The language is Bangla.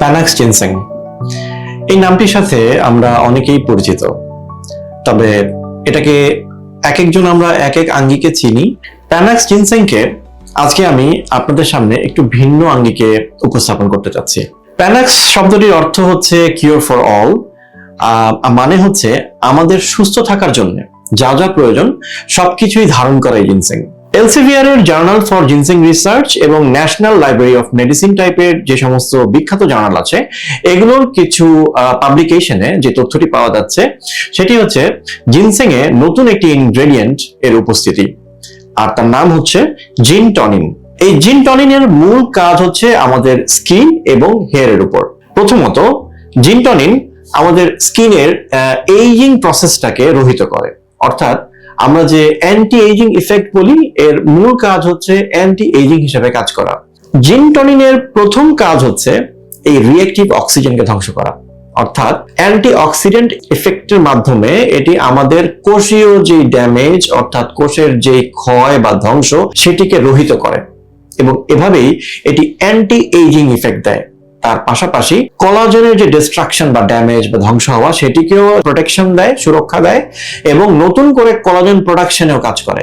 প্যানাক্স জিনসেং এই নামটির সাথে আমরা অনেকেই পরিচিত, তবে এটাকে এক একজন আমরা এক এক আঙ্গিকে চিনি। প্যানাক্স জিনসেংকে আজকে আমি আপনাদের সামনে একটু ভিন্ন আঙ্গিকে উপস্থাপন করতে চাচ্ছি। প্যানাক্স শব্দটির অর্থ হচ্ছে কিওর ফর অল, মানে হচ্ছে আমাদের সুস্থ থাকার জন্য যা যা প্রয়োজন সবকিছুই ধারণ করে এই জিনসেং। এলসেভিয়ার এর জার্নাল ফর জিনসেং রিসার্চ এবং ন্যাশনাল লাইব্রেরি অফ মেডিসিন টাইপের যে সমস্ত বিখ্যাত জার্নাল আছে, এগুলোর কিছু পাবলিকেশনে যে তথ্যটি পাওয়া যাচ্ছে সেটি হচ্ছে জিনসেং এ নতুন একটি ইনগ্রেডিয়েন্ট এর উপস্থিতি, আর তার নাম হচ্ছে জিনটনিন। এই জিনটনিনের মূল কাজ হচ্ছে আমাদের স্কিন এবং হেয়ারের উপর। প্রথমত, জিনটনিন আমাদের স্কিনের এইজিং প্রসেসটাকে রহিত করে, অর্থাৎ আমরা যে অ্যান্টি এইজিং ইফেক্ট বলি, এর মূল কাজ হচ্ছে অ্যান্টি এইজিং হিসেবে কাজ করা। জিনটনিনের প্রথম কাজ হচ্ছে এই রিঅ্যাক্টিভ অক্সিজেনকে ধ্বংস করা, অর্থাৎ অ্যান্টি অক্সিডেন্ট ইফেক্টের মাধ্যমে এটি আমাদের কোষীয় যে ড্যামেজ অর্থাৎ কোষের যে ক্ষয় বা ধ্বংস সেটিকে রহিত করে এবং এভাবেই এটি অ্যান্টি এইজিং ইফেক্ট দেয়। তার পাশাপাশি কোলাজেনের যে ডিস্ট্রাকশন বা ড্যামেজ বা ধ্বংস হওয়া সেটিকেও প্রোটেকশন দেয়, সুরক্ষা দেয় এবং নতুন করে কোলাজেন প্রোডাকশনেও কাজ করে।